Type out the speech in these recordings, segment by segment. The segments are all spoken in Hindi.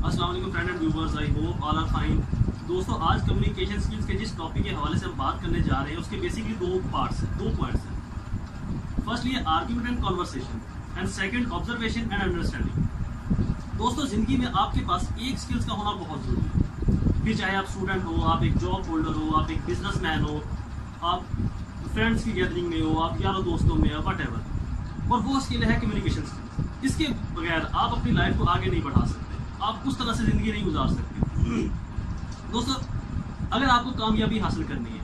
अस्सलाम वालेकुम friend and viewers, I hope all are fine. दोस्तों, आज कम्युनिकेशन स्किल्स के जिस टॉपिक के हवाले से हम बात करने जा रहे हैं उसके बेसिकली दो पॉइंट्स हैं। Firstly argument and conversation and second observation and understanding. दोस्तों, जिंदगी में आपके पास एक स्किल्स का होना बहुत जरूरी है। फिर चाहे आप स्टूडेंट हो, आप एक जॉब होल्डर हो, आप एक बिजनेसमैन हो, आप फ्रेंड्स की गैदरिंग में हो, आप यारों दोस्तों में हो, वट एवर। और वो स्किल है कम्युनिकेशन स्किल्स। इसके बगैर आप अपनी लाइफ को आगे नहीं बढ़ा सकते, आप उस तरह से ज़िंदगी नहीं गुजार सकते। दोस्तों, अगर आपको कामयाबी हासिल करनी है,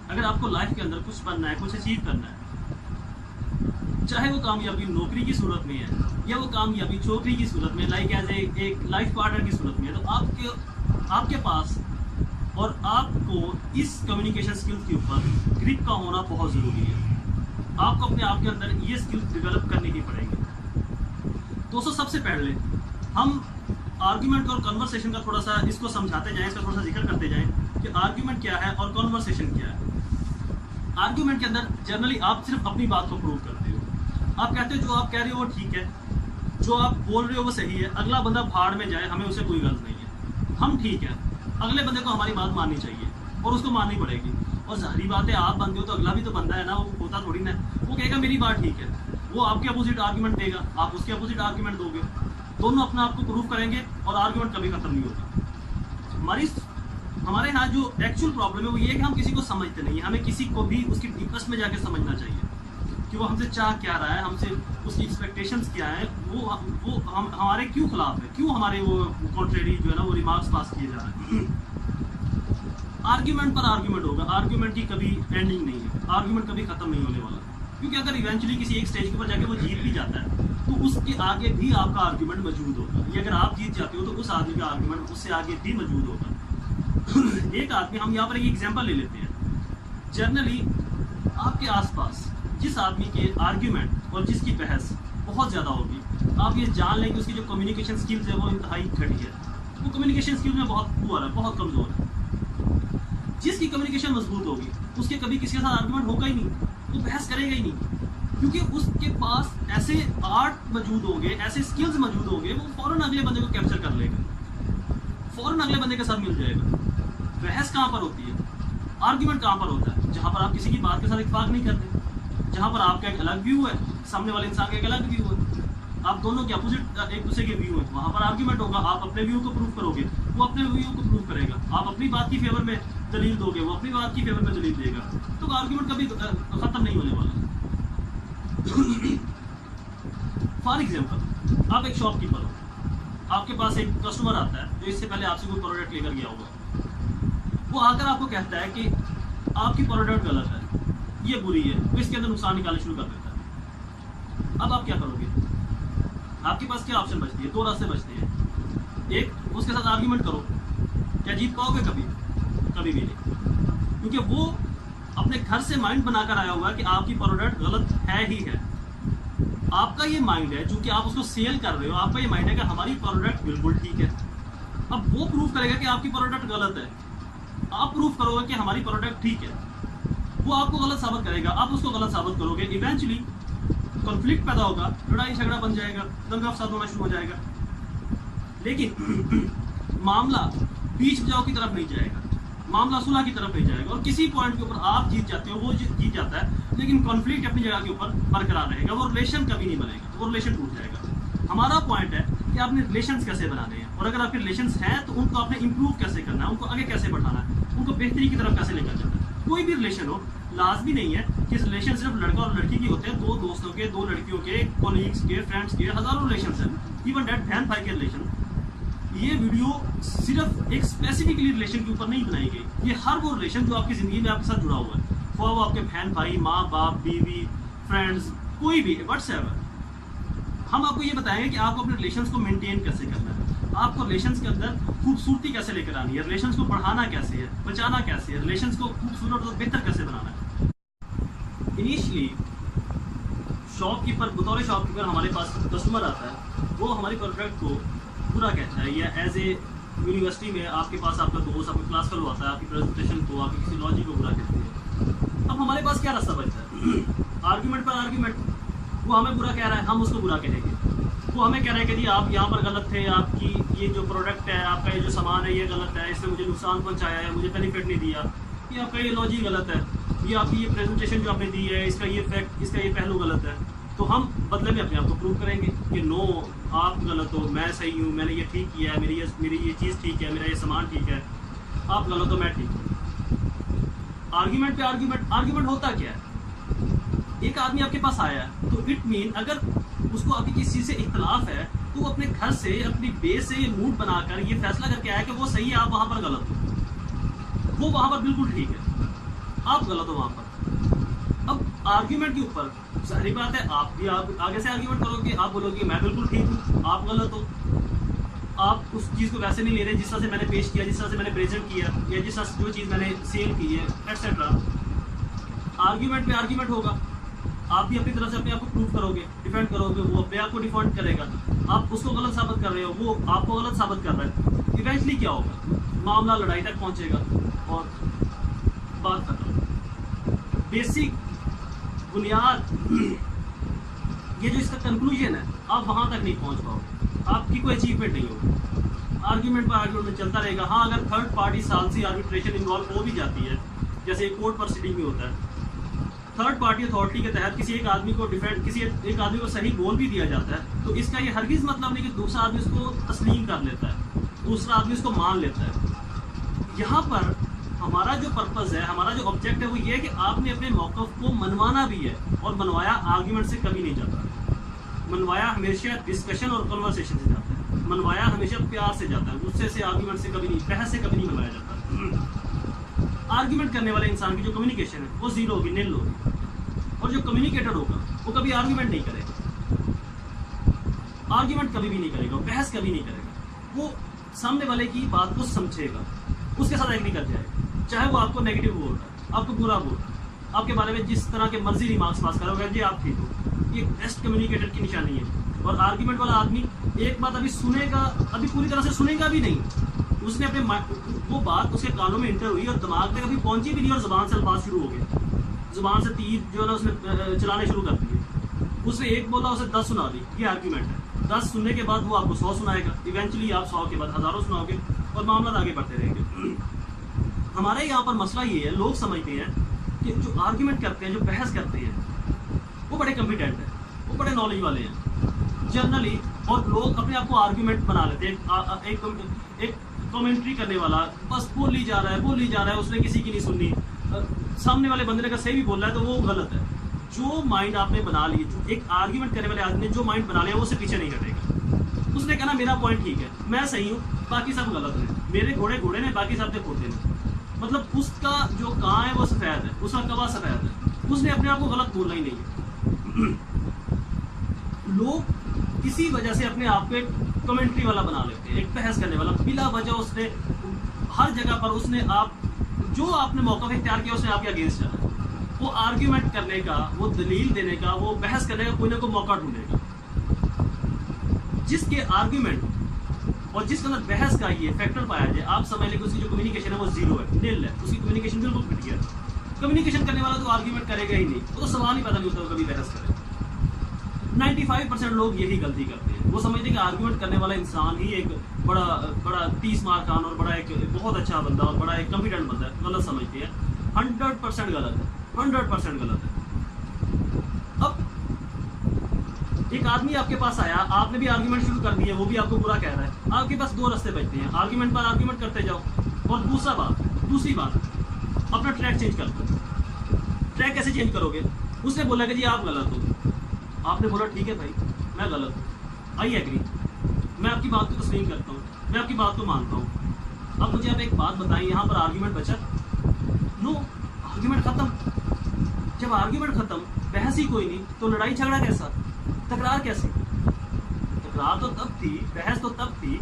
अगर आपको लाइफ के अंदर कुछ बनना है, कुछ अचीव करना है, चाहे वो कामयाबी नौकरी की सूरत में है या वो कामयाबी चौकरी की सूरत में, लाइक एज एक लाइफ पार्टनर की सूरत में है, तो आपके पास और आपको इस कम्युनिकेशन स्किल्स के ऊपर ग्रिप का होना बहुत ज़रूरी है। आपको अपने आप के अंदर ये स्किल्स डेवलप करनी ही पड़ेंगी। दोस्तों, सबसे पहले हम आर्ग्यूमेंट और कन्वर्सेशन का थोड़ा सा इसको समझाते जाएं, इसका थोड़ा सा जिक्र करते जाएं कि आर्ग्यूमेंट क्या है और कन्वर्सेशन क्या है। आर्ग्यूमेंट के अंदर जनरली आप सिर्फ अपनी बात को प्रूव करते हो। आप कहते हो जो आप कह रहे हो वो ठीक है, जो आप बोल रहे हो वो सही है, अगला बंदा भाड़ में जाए, हमें उसे कोई गलत नहीं है, हम ठीक है। अगले बंदे को हमारी बात माननी चाहिए और उसको माननी पड़ेगी। और जाहिर बात है, आप बंदे हो तो अगला भी तो बंदा है ना, वो होता थोड़ी ना। वो कहेगा मेरी बात ठीक है, वो आपके अपोजिट आर्ग्यूमेंट देगा, आप उसके अपोजिट आर्ग्यूमेंट दोगे, दोनों अपना आप को प्रूव करेंगे और आर्ग्यूमेंट कभी खत्म नहीं होगा। हमारे यहाँ जो एक्चुअल प्रॉब्लम है वो ये है कि हम किसी को समझते नहीं है। हमें किसी को भी उसकी डीपेस्ट में जाके समझना चाहिए कि वो हमसे चाह क्या रहा है, हमसे उसकी एक्सपेक्टेशंस क्या है, वो हम हमारे क्यों खिलाफ है, क्यों हमारे वो कॉन्ट्रेरी जो है ना वो रिमार्क्स पास किए जा रहे हैं। आर्ग्यूमेंट पर आर्ग्यूमेंट होगा, आर्ग्यूमेंट की कभी एंडिंग नहीं है, आर्ग्यूमेंट कभी खत्म नहीं होने वाला। क्योंकि अगर इवेंचुअली किसी एक स्टेज के ऊपर जाके वो जीत भी जाता है तो उसके आगे भी आपका आर्ग्यूमेंट मौजूद होगा। ये अगर आप जीत जाते हो तो उस आदमी का आर्ग्यूमेंट उससे आगे भी मौजूद होगा। एक आदमी, हम यहाँ पर एक एग्जांपल ले लेते हैं। जनरली आपके आसपास जिस आदमी के आर्ग्यूमेंट और जिसकी बहस बहुत ज़्यादा होगी, आप ये जान लें कि उसकी जो कम्युनिकेशन स्किल्स है वो इंतहाई घटी है। वो कम्युनिकेशन स्किल्स में बहुत पुअर है, बहुत कमज़ोर है। जिसकी कम्युनिकेशन मजबूत होगी उसके कभी किसी के साथ आर्ग्यूमेंट होगा ही नहीं, वो बहस करेगा ही नहीं, क्योंकि उसके पास ऐसे आर्ट मौजूद होंगे, ऐसे स्किल्स मौजूद होंगे, वो फौरन अगले बंदे को कैप्चर कर लेगा, फौरन अगले बंदे के साथ मिल जाएगा। बहस कहाँ पर होती है, आर्ग्यूमेंट कहाँ पर होता है? जहाँ पर आप किसी की बात के साथ इत्तेफाक नहीं करते, जहाँ पर आपका एक अलग व्यू है, सामने वाले इंसान का एक अलग व्यू है, आप दोनों के अपोजिट एक दूसरे के व्यू है, वहाँ पर आर्ग्यूमेंट होगा। आप अपने व्यू को प्रूव करोगे, वो अपने व्यू को प्रूव करेगा। आप अपनी बात की फेवर में दलील दोगे, वो अपनी बात की फेवर में दलील देगा, तो आर्ग्यूमेंट कभी खत्म नहीं होने वाला। फॉर एग्जाम्पल, आप एक शॉपकीपर हो, आपके पास एक कस्टमर आता है जो इससे पहले आपसे कोई प्रोडक्ट लेकर गया होगा। वो आकर आपको कहता है कि आपकी प्रोडक्ट गलत है, ये बुरी है, वो इसके अंदर नुकसान निकालना शुरू कर देता है। अब आप क्या करोगे? आपके पास क्या ऑप्शन बचती है? दो रास्ते बचते हैं। एक, उसके साथ आर्ग्यूमेंट करो। क्या जीत पाओगे? कभी कभी भी नहीं, क्योंकि वो अपने घर से माइंड बनाकर आया हुआ है कि आपकी प्रोडक्ट गलत है ही है। आपका ये माइंड है, चूंकि आप उसको सेल कर रहे हो, आपका ये माइंड है कि हमारी प्रोडक्ट बिल्कुल ठीक है। अब वो प्रूव करेगा कि आपकी प्रोडक्ट गलत है, आप प्रूव करोगे कि हमारी प्रोडक्ट ठीक है, वो आपको गलत साबित करेगा, आप उसको गलत साबित करोगे। इवेंचुअली कॉन्फ्लिक्ट पैदा होगा, लड़ाई झगड़ा बन जाएगा, दंगा फसाद होना शुरू हो जाएगा। लेकिन मामला बीच बचाव की तरफ नहीं जाएगा, मामला सुलह की तरफ नहीं जाएगा, और किसी पॉइंट के ऊपर आप जीत जाते हो, वो जीत जाता है, लेकिन कॉन्फ्लिक्ट अपनी जगह के ऊपर बरकरार रहेगा, वो रिलेशन कभी नहीं बनेगा, वो रिलेशन टूट जाएगा। हमारा पॉइंट है कि आपने रिलेशंस कैसे बनाने हैं, और अगर आपके रिलेशंस हैं तो उनको आपने इंप्रूव कैसे करना है, उनको आगे कैसे बढ़ाना है, उनको बेहतरी की तरफ कैसे लेकर जाना है। कोई भी रिलेशन हो, लाजमी नहीं है कि रिलेशन सिर्फ लड़का और लड़की की होते हैं। दो दोस्तों के, दो लड़कियों के, कोलीग्स के, फ्रेंड्स के हजारों रिलेशन हैं, इवन डैट बहन भाई के रिलेशन। ये वीडियो सिर्फ एक स्पेसिफिकली रिलेशन के ऊपर नहीं बनाई गई, ये हर वो रिलेशन जो आपकी ज़िंदगी में आपके साथ जुड़ा हुआ है, वो आपके बहन भाई, माँ बाप, बीवी, फ्रेंड्स, कोई भी व्हाट्सएवर। हम आपको ये बताएंगे कि आपको अपने रिलेशंस को मेंटेन कैसे करना है, आपको रिलेशंस के अंदर खूबसूरती कैसे लेकर आनी है, रिलेशंस को बढ़ाना कैसे है, बचाना कैसे है, रिलेशंस को खूबसूरत और बेहतर कैसे बनाना है। इनिशियली शॉपकीपर, बतौर शॉपकीपर हमारे पास कस्टमर आता है, वो हमारी प्रोडक्ट को बुरा कहता है, या एज ए यूनिवर्सिटी में आपके पास आपका दोस्त, आपका क्लास फेलो आता है, आपकी प्रेजेंटेशन को, आपकी किसी लॉजिक को बुरा कहते हैं। अब हमारे पास क्या रास्ता बचता है? आर्ग्यूमेंट पर आर्ग्यूमेंट। वो हमें बुरा कह रहा है, हम उसको बुरा कहेंगे। वो हमें कह रहे हैं कि जी आप यहाँ पर गलत थे, आपकी ये जो प्रोडक्ट है, आपका ये जो सामान है ये गलत है, इसने मुझे नुकसान पहुँचाया है, मुझे बेनिफिट नहीं दिया, ये आपका ये लॉजिक गलत है, ये आपकी ये प्रेजेंटेशन जो आपने दी है इसका ये फैक्ट, इसका ये पहलू गलत है। तो हम बदले में अपने आप को प्रूव करेंगे कि नो आप गलत हो, मैं सही हूँ, मैंने ये ठीक किया है, मेरी ये चीज़ ठीक है, मेरा ये सामान ठीक है, आप गलत हो, मैं ठीक हूँ। आर्ग्यूमेंट पे आर्ग्यूमेंट होता क्या है? एक आदमी आपके पास आया है तो इट मीन अगर उसको आपकी किसी चीज़ से इख्तलाफ है तो वो अपने घर से, अपनी बेस से ये मूड बनाकर ये फैसला करके आया कि वो सही है, आप वहाँ पर गलत हो, वो वहाँ पर बिल्कुल ठीक है, आप गलत हो वहाँ पर। अब आर्ग्यूमेंट के ऊपर सारी बात है, आप भी आगे से आर्ग्यूमेंट करोगे, आप बोलोगे मैं बिल्कुल ठीक हूँ, आप गलत हो, आप उस चीज़ को वैसे नहीं ले रहे जिस तरह से मैंने पेश किया, जिस तरह से मैंने प्रेजेंट किया, या जिस तरह से जो चीज़ मैंने सेल की है, एक्सेट्रा। आर्ग्यूमेंट पे आर्ग्यूमेंट होगा, आप भी अपनी तरफ से अपने आप को प्रूव करोगे, डिफेंड करोगे, वो अपने आप को डिफेंड करेगा, आप उसको गलत साबित कर रहे हो, वो आपको गलत साबित कर रहा है। इवेंचुअली क्या होगा, मामला लड़ाई तक पहुंचेगा और बात खत्म। बेसिक बुनियाद ये जो इसका कंक्लूजन है, आप वहां तक नहीं पहुंच पाओगे, आपकी कोई अचीवमेंट नहीं होगी। आर्ग्यूमेंट पर आर्ग्यूमेंट चलता रहेगा। हाँ, अगर थर्ड पार्टी सालसी आर्बिट्रेशन इन्वॉल्व हो भी जाती है, जैसे कोर्ट प्रोसीडिंग में होता है, थर्ड पार्टी अथॉरिटी के तहत किसी एक आदमी को किसी एक आदमी को सही बोल भी दिया जाता है, तो इसका ये हरगिज मतलब नहीं कि दूसरा आदमी उसको तस्लीम कर लेता है, दूसरा आदमी उसको मान लेता है। यहाँ पर हमारा जो पर्पज़ है, हमारा जो ऑब्जेक्ट है वो ये है कि आपने अपने मौक़िफ़ को मनवाना भी है, और मनवाया आर्ग्यूमेंट से कभी नहीं जाता, मनवाया हमेशा डिस्कशन और कन्वर्सेशन से जाता है, मनवाया हमेशा प्यार से जाता है, गुस्से से, आर्ग्यूमेंट से कभी नहीं, बहस से कभी नहीं मनवाया जाता। आर्ग्यूमेंट करने वाले इंसान की जो कम्युनिकेशन है वो जीरो होगी, नील होगी, और जो कम्युनिकेटर होगा वो कभी आर्ग्यूमेंट नहीं करेगा, आर्ग्यूमेंट कभी भी नहीं करेगा, बहस कभी नहीं करेगा, वो सामने वाले की बात को समझेगा, उसके साथ एग्री कर जाएगा, चाहे वो आपको नेगेटिव बोल रहा है, आपको बुरा बोल रहा है, आपके बारे में जिस तरह के मर्जी रिमार्क्स पास करोगे, जी आप ठीक हो, ये बेस्ट कम्युनिकेटर की निशानी है। और आर्ग्यूमेंट वाला आदमी एक बात अभी सुनेगा, अभी पूरी तरह से सुनेगा भी नहीं, उसने अपने वो बात उसके कानों में इंटर हुई और दिमाग में कभी पहुंची भी नहीं, और जुबान से अल्फाज शुरू हो गए, जुबान से तीर जो है ना उसने चलाने शुरू कर दिए, उसने एक बोला उसे 10 सुना दी, ये आर्ग्यूमेंट है। 10 सुनने के बाद वो आपको 100 सुनाएगा, इवेंचुअली आप 100 के बाद हज़ारों सुनाओगे, और मामला आगे बढ़ते रहेंगे। हमारे यहाँ पर मसला ये है, लोग समझते हैं कि जो आर्ग्यूमेंट करते हैं, जो बहस करते हैं, वो बड़े कॉम्पिटेंट हैं, वो बड़े नॉलेज वाले हैं जनरली, और लोग अपने आप को आर्ग्यूमेंट बना लेते हैं। एक कमेंट्री करने वाला बस बोली जा रहा है, उसने किसी की नहीं सुननी, सामने वाले बंदे ने अगर सही भी बोल रहा है तो वो गलत है। जो माइंड आपने बना ली, एक आर्ग्यूमेंट करने वाले आदमी ने जो माइंड बना लिया वो उससे पीछे नहीं हटेगा। उसने कहना मेरा पॉइंट ठीक है, मैं सही हूँ, बाकी सब गलत है, मेरे घोड़े घोड़े ने, बाकी सब खोते हैं, मतलब उसका जो कां है वो सफ़ेद है, उसका कवा सफ़ेद है, उसने अपने आप को गलत बोलना ही नहीं है। लोग किसी वजह से अपने आप को एक कमेंट्री वाला बना लेते हैं, एक बहस करने वाला, बिला वजह उसने हर जगह पर उसने जो आपने मौका इख्तियार किया उसने आपके अगेंस्ट जाना, वो आर्ग्यूमेंट करने का, वो दलील देने का, वो बहस करने का कोई ना कोई मौका ढूंढेगा। जिसके आर्ग्यूमेंट और जिसके अंदर बहस का ये फैक्टर पाया जाए, आप समझ लें उसकी जो कम्युनिकेशन है वो जीरो है, नील है, उसकी कम्युनिकेशन बिल्कुल घट गया। कम्युनिकेशन करने वाला तो आर्ग्यूमेंट करेगा ही नहीं, वो तो सवाल ही पता नहीं होता कभी बहस करे। 95% लोग यही गलती करते हैं, वो समझते हैं कि आर्ग्यूमेंट करने वाला इंसान ही एक बड़ा 30 मार खान और बड़ा एक बहुत अच्छा बंदा और बड़ा एक कॉन्फिडेंट बंदा है, गलत समझते हैं। 100% गलत है, 100% गलत है। अब एक आदमी आपके पास आया, आपने भी आर्ग्यूमेंट शुरू कर दिया, वो भी आपको बुरा कह रहा है, आपके पास 2 रास्ते बचते हैं, आर्ग्यूमेंट पर आर्ग्यूमेंट करते जाओ, और दूसरी बात अपना ट्रैक चेंज कर दो। ट्रैक कैसे चेंज करोगे? उसने बोला कि जी आप गलत हो, आपने बोला ठीक है भाई मैं गलत हूँ, आई एग्री, मैं आपकी बात को तस्लीम करता हूँ, मैं आपकी बात को मानता हूँ। अब मुझे आप एक बात बताएं, यहाँ पर आर्ग्यूमेंट बचा? नो, आर्ग्यूमेंट खत्म। जब आर्ग्यूमेंट खत्म, बहस ही कोई नहीं, तो लड़ाई झगड़ा कैसा, तकरार कैसी? तकरार तो तब थी, बहस तो तब थी,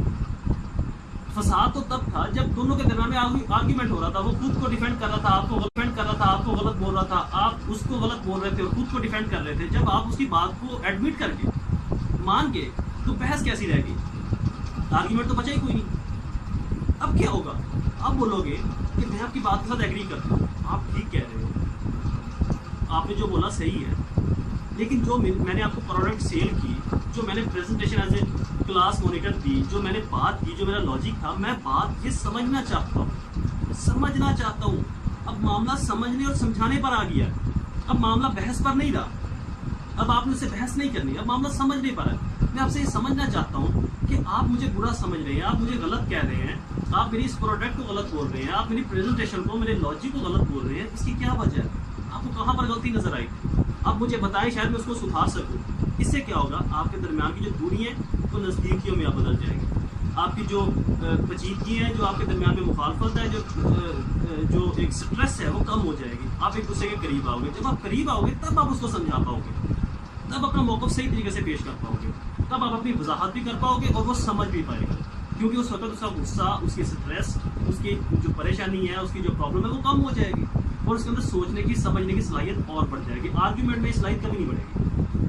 फसाद तो तब था जब दोनों के दरमियान में आर्ग्यूमेंट हो रहा था। वो खुद को डिफेंड कर रहा था, आपको डिफेंड कर रहा था, आपको गलत बोल रहा था, आप उसको गलत बोल रहे थे और खुद को डिफेंड कर रहे थे। जब आप उसकी बात को एडमिट करके मान के, तो बहस कैसी रह गई? आर्ग्यूमेंट तो बचा ही कोई नहीं। अब क्या होगा? आप बोलोगे कि मैं आपकी बात के साथ एग्री करता हूँ, आप ठीक कह रहे हो, आपने जो बोला सही है, लेकिन जो मैंने आपको प्रोडक्ट सेल की, जो मैंने presentation as a class monitor दी, जो मैंने बात की, जो मेरा लॉजिक था, मैं बात ये समझना चाहता हूँ। अब मामला समझने और समझाने पर आ गया। अब मामला बहस पर नहीं रहा, अब आपने से बहस नहीं करनी, अब मामला समझने पर है। मैं आपसे ये समझना चाहता हूँ कि आप मुझे बुरा समझ रहे हैं, आप मुझे गलत कह रहे हैं, आप मेरी इस प्रोडक्ट को गलत बोल रहे हैं, आप मेरी प्रेजेंटेशन को, मेरे लॉजिक को गलत बोल रहे हैं। इसकी क्या वजह है? आपको कहाँ पर गलती नजर आई? आप मुझे बताएं, शायद मैं उसको सुधार सकूं। इससे क्या होगा, आपके दरमियान की जो दूरी है वो नज़दीकियों में बदल जाएगी। आपकी जो पेचीदगी है, जो आपके दरमियान में मुखालफत है, जो एक स्ट्रेस है, वो कम हो जाएगी। आप एक दूसरे के करीब आओगे। जब आप करीब आओगे तब आप उसको समझा पाओगे, तब अपना मौक़िफ़ सही तरीके से पेश कर पाओगे, तब आप अपनी वजाहत भी कर पाओगे और वो समझ भी पाएगा। क्योंकि उस वक्त उसका गुस्सा, उसकी स्ट्रेस, उसकी जो परेशानी है, उसकी जो प्रॉब्लम है, वो कम हो जाएगी और उसके अंदर सोचने की, समझने की सलाहियत और बढ़ जाएगी। आर्ग्यूमेंट में सलाहियत कभी नहीं बढ़ेगी।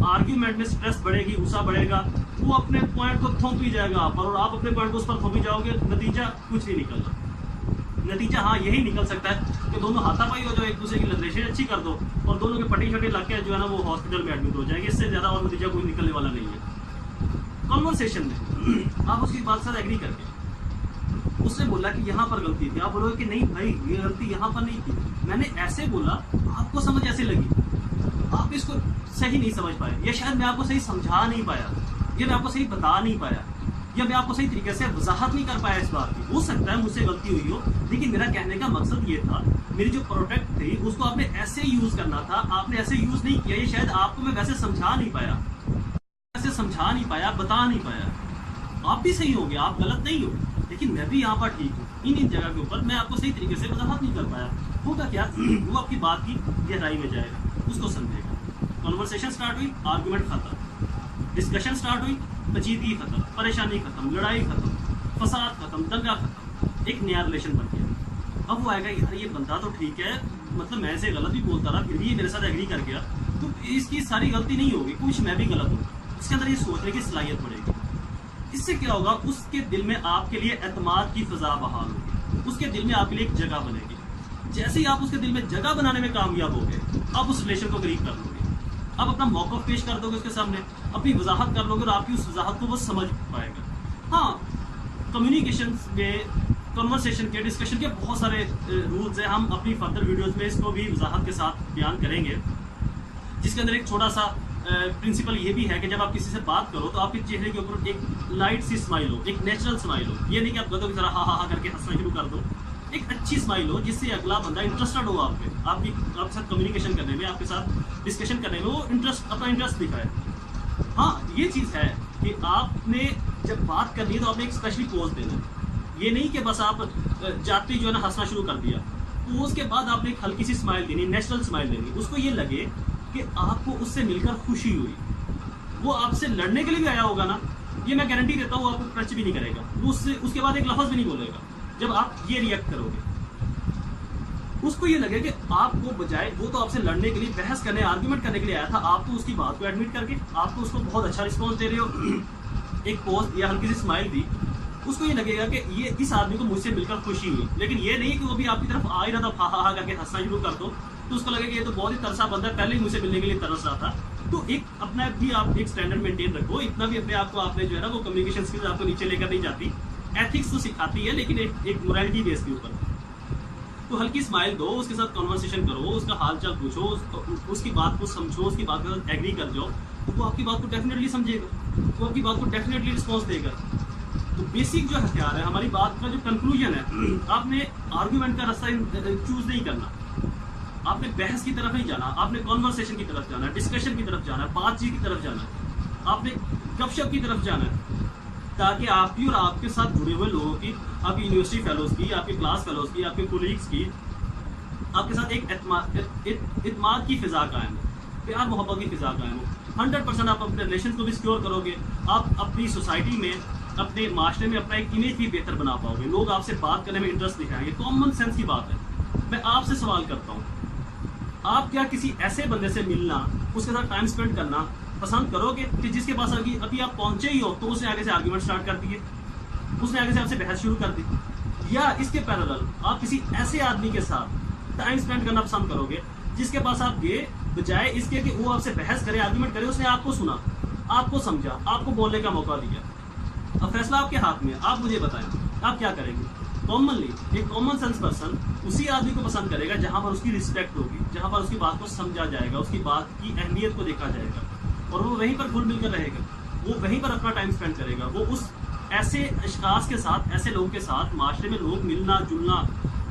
आर्ग्यूमेंट में स्ट्रेस बढ़ेगी, गुस्सा बढ़ेगा, वो अपने पॉइंट को थोप ही जाएगा आप पर और आप अपने पॉइंट को उस पर थोपी जाओगे। नतीजा कुछ नहीं निकलना। नतीजा हाँ यही निकल सकता है कि दोनों हाथापाई हो जाओ, एक दूसरे की रिलेशन अच्छी कर दो और दोनों के पट्टी शट्टी लग के जो है ना वो हॉस्पिटल में एडमिट हो जाएंगे। इससे ज़्यादा और नतीजा कोई निकलने वाला नहीं है। कॉन्वर्सेशन में आप उसकी बात से एग्री करके उसने बोला कि यहाँ पर गलती थी, आप बोलोगे कि नहीं भाई ये गलती यहाँ पर नहीं थी, मैंने ऐसे बोला, आपको समझ ऐसे लगी, आप इसको सही नहीं समझ पाए, या शायद मैं आपको सही समझा नहीं पाया, या मैं आपको सही बता नहीं पाया, या मैं आपको सही तरीके से वजाहत नहीं कर पाया इस बात की। हो सकता है मुझसे गलती हुई हो, लेकिन मेरा कहने का मकसद ये था, मेरी जो प्रोडक्ट थी उसको आपने ऐसे यूज करना था, आपने ऐसे यूज नहीं किया, ये शायद आपको मैं वैसे समझा नहीं पाया, बता नहीं पाया। आप भी सही हो गया, आप गलत नहीं हो, लेकिन मैं भी यहाँ पर ठीक हूँ। इन जगह के ऊपर मैं आपको सही तरीके से वजाहत नहीं कर पाया। होगा क्या, वो आपकी बात की गहराई में जाएगा, उसको समझेगा। कॉन्वर्सेशन स्टार्ट हुई, आर्गुमेंट खत्म, डिस्कशन स्टार्ट हुई, पेचीदगी खत्म, परेशानी खत्म, लड़ाई खत्म, फसाद खत्म, दंगा खत्म, एक नया रिलेशन बन गया। अब वो आएगा, यार ये बंदा तो ठीक है, मतलब मैं इसे गलत भी बोलता रहा, फिर भी ये मेरे साथ एग्री कर गया, तो इसकी सारी गलती नहीं होगी, कुछ मैं भी गलत हूँ। उसके अंदर ये सोचने की सलाहियत बढ़ेगी। इससे क्या होगा, उसके दिल में आपके लिए एतमाद की फिजा बहाल होगी, उसके दिल में आपके लिए एक जगह बनेगी। जैसे ही आप उसके दिल में जगह बनाने में कामयाब हो गए, आप उस रिलेशन को करीब कर लोगे, आप अपना मौक़िफ़ पेश कर दोगे उसके सामने, अपनी वजाहत कर लोगे और आपकी उस वजाहत को वो समझ पाएगा। हाँ, कम्युनिकेशन में, कन्वर्सेशन के, डिस्कशन के बहुत सारे रूल्स हैं, हम अपनी फर्दर वीडियोज़ में इसको भी वजाहत के साथ बयान करेंगे, जिसके अंदर एक छोटा सा प्रिंसिपल ये भी है कि जब आप किसी से बात करो तो आपके चेहरे के ऊपर एक लाइट सी स्माइल हो, एक नेचुरल स्माइल हो। ये नहीं कि आप गधों की तरह हा करके हंसना शुरू कर दो। एक अच्छी स्माइल हो जिससे अगला बंदा इंटरेस्टेड हो आपके साथ कम्युनिकेशन करने में, आपके साथ डिस्कशन करने में, वो अपना इंटरेस्ट दिखाए। हाँ, ये चीज़ है कि आपने जब बात करनी है तो आपने एक स्पेशली पोज देना है। ये नहीं कि बस आप जाते ही जो है ना हंसना शुरू कर दिया, पोज के बाद आपने एक हल्की सी स्माइल देनी, नेचुरल स्माइल देनी। उसको ये लगे कि आपको उससे मिलकर खुशी हुई। वो आपसे लड़ने के लिए भी आया होगा ना, ये मैं गारंटी देता हूँ, आपको टच भी नहीं करेगा, वो उसके बाद एक लफ्ज़ भी नहीं बोलेगा। जब आप ये रिएक्ट करोगे, उसको ये लगे कि आपको बजाय, वो तो आपसे लड़ने के लिए, बहस करने, आर्ग्यूमेंट करने के लिए आया था, आप तो उसकी बात को एडमिट करके आप तो उसको बहुत अच्छा रिस्पॉन्स दे रहे हो, एक पोज या हल्की सी स्माइल दी, उसको ये लगेगा कि ये इस आदमी को मुझसे मिलकर खुशी हुई। लेकिन ये नहीं कि वो भी आपकी तरफ आ ही रहा था, हा करके हंसना शुरू कर दो, तो उसको लगेगा ये तो बहुत ही तरसा बंदा है, पहले ही मुझसे मिलने के लिए तरस रहा था। तो एक अपना भी आप एक स्टैंडर्ड मेंटेन रखो। इतना भी अपने आप को आपने जो है ना, वो कम्युनिकेशन स्किल्स आपको नीचे लेकर नहीं जाती, एथिक्स तो सिखाती है, लेकिन एक मोरालिटी बेस के ऊपर। तो हल्की स्माइल दो, उसके साथ कॉन्वर्सेशन करो, उसका हाल चाल पूछो, उसकी बात को समझो, उसकी बात के साथ एग्री कर जाओ, तो वो आपकी बात को डेफिनेटली समझेगा, वो आपकी बात को डेफिनेटली रिस्पॉन्स देगा। तो बेसिक जो हथियार है हमारी बात का, जो कंक्लूजन है, आपने आर्ग्यूमेंट का रास्ता चूज नहीं करना, आपने बहस की तरफ नहीं जाना, आपने कॉन्वर्सेशन की तरफ जाना, डिस्कशन की तरफ जाना, बातचीत की तरफ जाना, आपने गपशप की तरफ जाना, ताकि आपकी और आपके साथ जुड़े हुए लोगों की, आपकी यूनिवर्सिटी फेलोज की, आपके क्लास फेलोज की, आपके कोलीग्स की, आपके साथ एक इत्माद की फिजा कायम हो, प्यार मोहब्बत की फिजा कायम हो। 100% आप अपने रिलेशन को भी सिक्योर करोगे, आप अपनी सोसाइटी में, अपने माशरे में अपना एक इमेज भी बेहतर बना पाओगे, लोग आपसे बात करने में इंटरेस्ट दिखाएंगे। कॉमन सेंस की बात है। मैं आपसे सवाल करता हूँ, आप क्या किसी ऐसे बंदे से मिलना, उसके साथ टाइम स्पेंड करना पसंद करोगे कि जिसके पास अभी आप पहुंचे ही हो तो उसने आगे से आर्ग्यूमेंट स्टार्ट कर दिए, उसने आगे से आपसे बहस शुरू कर दी, या इसके पैरेलल आप किसी ऐसे आदमी के साथ टाइम स्पेंड करना पसंद करोगे जिसके पास आप गए, बजाय इसके कि वो आपसे बहस करे, आर्ग्यूमेंट करे, उसने आपको सुना, आपको समझा, आपको बोलने का मौका दिया, अब फैसला आपके हाथ में है। आप मुझे बताएं आप क्या करेंगे। कॉमनली एक कॉमन सेंस पर्सन उसी आदमी को पसंद करेगा जहां पर उसकी रिस्पेक्ट होगी, जहां पर उसकी बात को समझा जाएगा, उसकी बात की अहमियत को देखा जाएगा, और वो वहीं पर घुल मिलकर रहेगा, वो वहीं पर अपना टाइम स्पेंड करेगा। वो उस ऐसे अशखास के साथ, ऐसे लोगों के साथ, माशरे में लोग मिलना जुलना,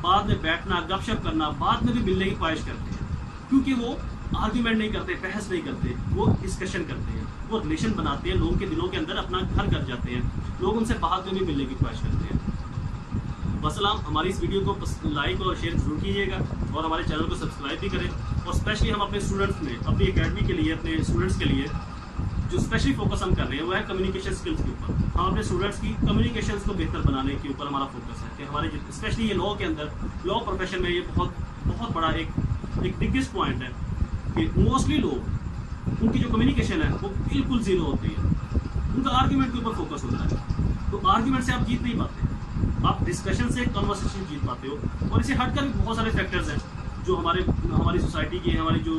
बाद में बैठना, गपशप करना, बाद में भी मिलने की ख्वाहिश करते हैं, क्योंकि वो आर्ग्यूमेंट नहीं करते, बहस नहीं करते, वो डिस्कशन करते हैं, वो रिलेशन बनाते हैं, लोगों के दिलों के अंदर अपना घर कर जाते हैं, लोग उनसे बाद में भी मिलने की ख्वाहिश करते हैं। वसलाम, हमारी इस वीडियो को लाइक और शेयर जरूर कीजिएगा और हमारे चैनल को सब्सक्राइब भी करें। और स्पेशली हम अपने स्टूडेंट्स में, अपनी एकेडमी के लिए, अपने स्टूडेंट्स के लिए जो स्पेशली फोकस हम कर रहे हैं वो है कम्युनिकेशन स्किल्स के ऊपर। हम अपने स्टूडेंट्स की कम्युनिकेशन को बेहतर बनाने के ऊपर हमारा फोकस है कि हमारे स्पेशली ये लॉ के अंदर, लॉ प्रोफेशन में ये बहुत बड़ा एक बिगेस्ट पॉइंट है कि मोस्टली लोग, उनकी जो कम्युनिकेशन है वो बिल्कुल जीरो होती है, उनका आर्ग्यूमेंट के ऊपर फोकस होता है। तो आर्ग्यूमेंट से आप जीत नहीं पाते, आप डिस्कशन से, कन्वर्सेशन जीत पाते हो। और इसे हटकर भी बहुत सारे फैक्टर्स हैं जो हमारी सोसाइटी की, हमारी जो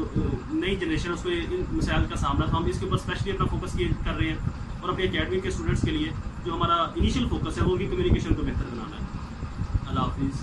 नई जनरेशन है उसको इन मसाइल का सामना, तो हम इसके ऊपर स्पेशली अपना फोकस कर रहे हैं। और अपने अकेडमी के स्टूडेंट्स के लिए जो हमारा इनिशियल फोकस है वो भी कम्युनिकेशन को बेहतर बनाना है। अल्लाह हाफिज़।